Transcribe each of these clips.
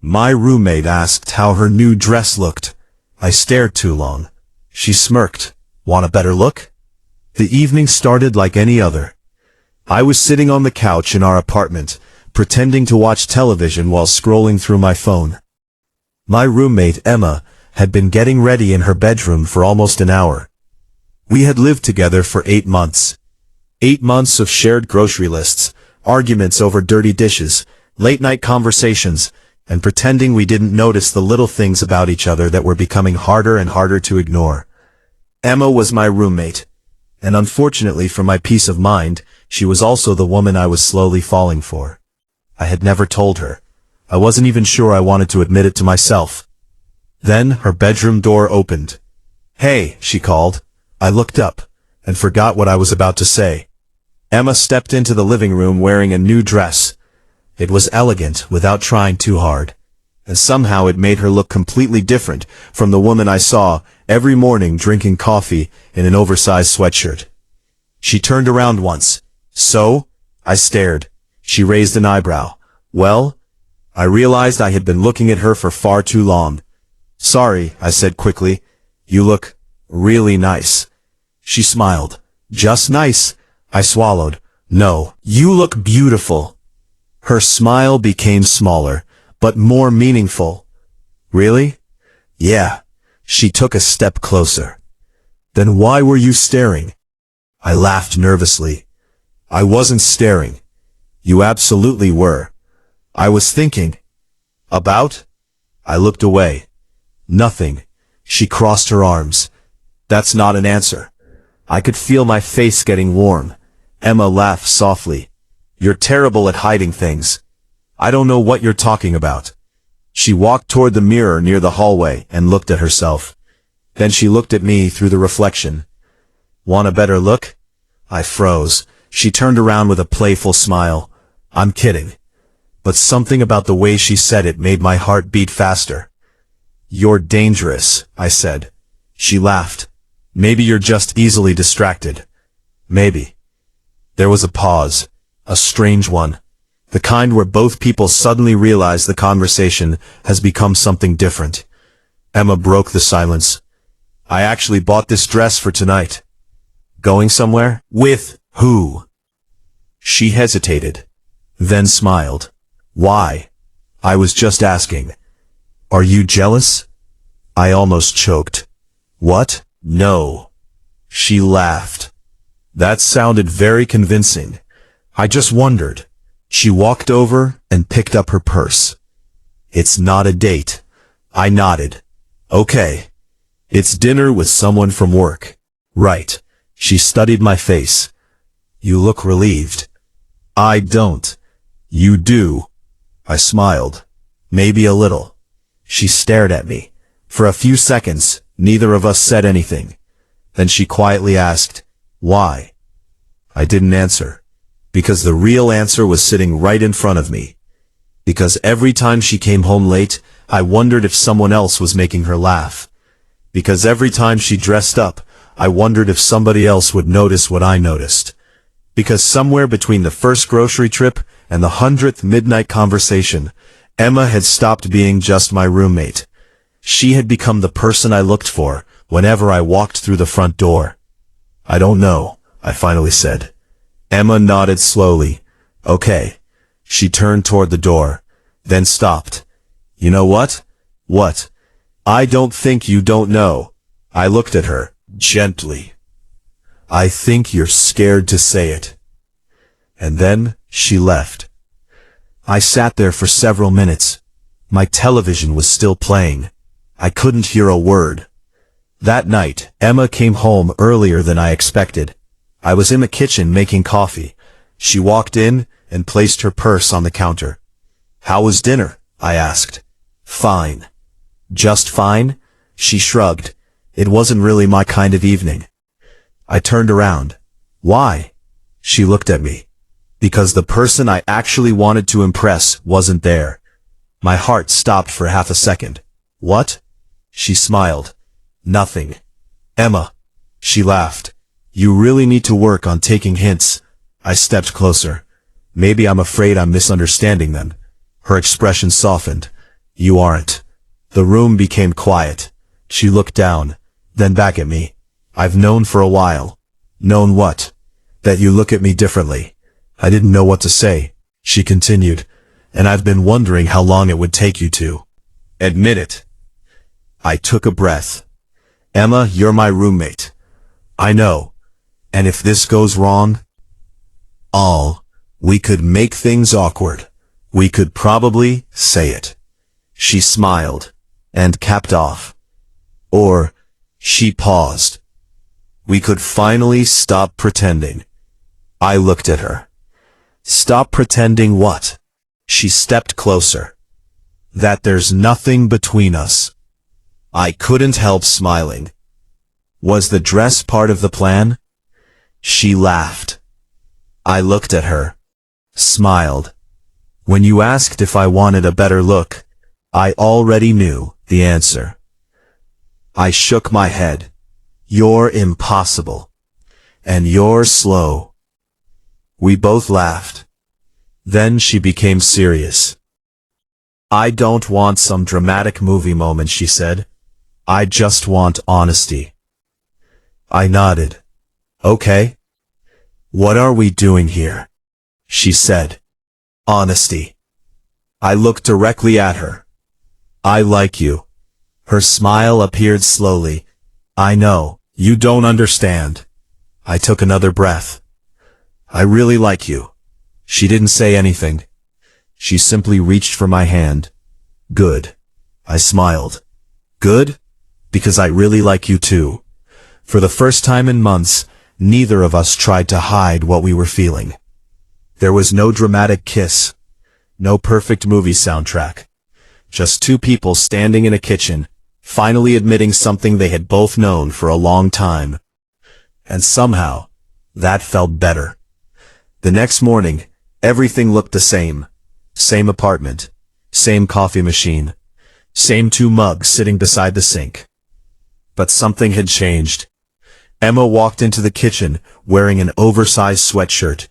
My roommate asked how her new dress looked. I stared too long. She smirked. Want a better look? The evening started like any other. I was sitting on the couch in our apartment, pretending to watch television while scrolling through my phone. My roommate, Emma, had been getting ready in her bedroom for almost an hour. We had lived together for 8 months. 8 months of shared grocery lists, arguments over dirty dishes, late-night conversations, and pretending we didn't notice the little things about each other that were becoming harder and harder to ignore. Emma was my roommate, and unfortunately for my peace of mind, she was also the woman I was slowly falling for. I had never told her. I wasn't even sure I wanted to admit it to myself. Then her bedroom door opened. "Hey," she called. I looked up, and forgot what I was about to say. Emma stepped into the living room wearing a new dress. It was elegant without trying too hard, and somehow it made her look completely different from the woman I saw every morning drinking coffee in an oversized sweatshirt. She turned around once. "So?" I stared. She raised an eyebrow. "Well?" I realized I had been looking at her for far too long. "Sorry," I said quickly. "You look really nice." She smiled. "Just nice?" I swallowed. "No, you look beautiful." Her smile became smaller, but more meaningful. "Really?" "Yeah." She took a step closer. "Then why were you staring?" I laughed nervously. "I wasn't staring. You absolutely were." "I was thinking." "About?" I looked away. "Nothing." She crossed her arms. "That's not an answer." I could feel my face getting warm. Emma laughed softly. "You're terrible at hiding things." "I don't know what you're talking about." She walked toward the mirror near the hallway and looked at herself. Then she looked at me through the reflection. "Want a better look?" I froze. She turned around with a playful smile. "I'm kidding." But something about the way she said it made my heart beat faster. "You're dangerous," I said. She laughed. "Maybe you're just easily distracted." "Maybe." There was a pause. A strange one. The kind where both people suddenly realize the conversation has become something different. Emma broke the silence. "I actually bought this dress for tonight." "Going somewhere?" "With who?" She hesitated, then smiled. "Why?" "I was just asking." "Are you jealous?" I almost choked. "What? No." She laughed. That sounded very convincing. I just wondered. She walked over and picked up her purse. "It's not a date." I nodded. "Okay. It's dinner with someone from work." "Right." She studied my face. "You look relieved." "I don't." "You do." I smiled. "Maybe a little." She stared at me. For a few seconds, neither of us said anything. Then she quietly asked, "Why?" I didn't answer. Because the real answer was sitting right in front of me. Because every time she came home late, I wondered if someone else was making her laugh. Because every time she dressed up, I wondered if somebody else would notice what I noticed. Because somewhere between the first grocery trip and the 100th midnight conversation, Emma had stopped being just my roommate. She had become the person I looked for whenever I walked through the front door. "I don't know," I finally said. Emma nodded slowly. "Okay." She turned toward the door, then stopped. "You know what?" "What?" "I don't think you don't know." I looked at her, gently. "I think you're scared to say it." And then she left. I sat there for several minutes. My television was still playing. I couldn't hear a word. That night, Emma came home earlier than I expected. I was in the kitchen making coffee. She walked in and placed her purse on the counter. "How was dinner?" I asked. "Fine." "Just fine?" She shrugged. It wasn't really my kind of evening. I turned around. "Why?" She looked at me. Because the person I actually wanted to impress wasn't there. My heart stopped for half a second. "What?" She smiled. "Nothing." "Emma." She laughed. "You really need to work on taking hints." I stepped closer. "Maybe I'm afraid I'm misunderstanding them." Her expression softened. You aren't. The room became quiet. She looked down, then back at me. I've known for a while. Known what? That you look at me differently. I didn't know what to say, she continued, and I've been wondering how long it would take you to admit it. I took a breath. Emma, you're my roommate. I know. And if this goes wrong, we could make things awkward. We could probably say it. She smiled and capped off. Or, she paused. We could finally stop pretending. I looked at her. Stop pretending what? She stepped closer. That there's nothing between us. I couldn't help smiling. Was the dress part of the plan? She laughed. I looked at her. Smiled. When you asked if I wanted a better look, I already knew the answer. I shook my head. You're impossible. And you're slow. We both laughed. Then she became serious. I don't want some dramatic movie moment, she said. I just want honesty. I nodded. Okay. What are we doing here? She said. Honesty. I looked directly at her. I like you. Her smile appeared slowly. I know, you don't understand. I took another breath. I really like you. She didn't say anything. She simply reached for my hand. Good. I smiled. Good? Because I really like you too. For the first time in months, neither of us tried to hide what we were feeling. There was no dramatic kiss. No perfect movie soundtrack. Just two people standing in a kitchen, finally admitting something they had both known for a long time. And somehow, that felt better. The next morning, everything looked the same. Same apartment. Same coffee machine. Same two mugs sitting beside the sink. But something had changed. Emma walked into the kitchen, wearing an oversized sweatshirt.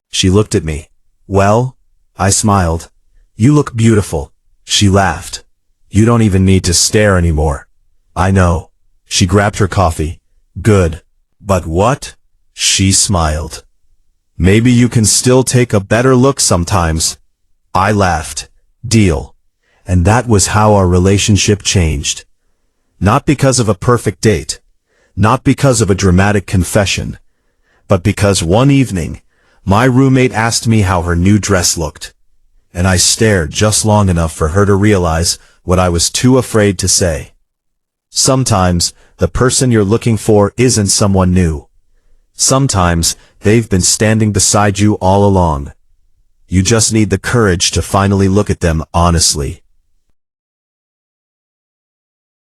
She looked at me. Well? I smiled. You look beautiful. She laughed. You don't even need to stare anymore. I know. She grabbed her coffee. Good. But what? She smiled. Maybe you can still take a better look sometimes. I laughed. Deal. And that was how our relationship changed. Not because of a perfect date. Not because of a dramatic confession. But because one evening, my roommate asked me how her new dress looked. And I stared just long enough for her to realize what I was too afraid to say. Sometimes, the person you're looking for isn't someone new. Sometimes, they've been standing beside you all along. You just need the courage to finally look at them honestly.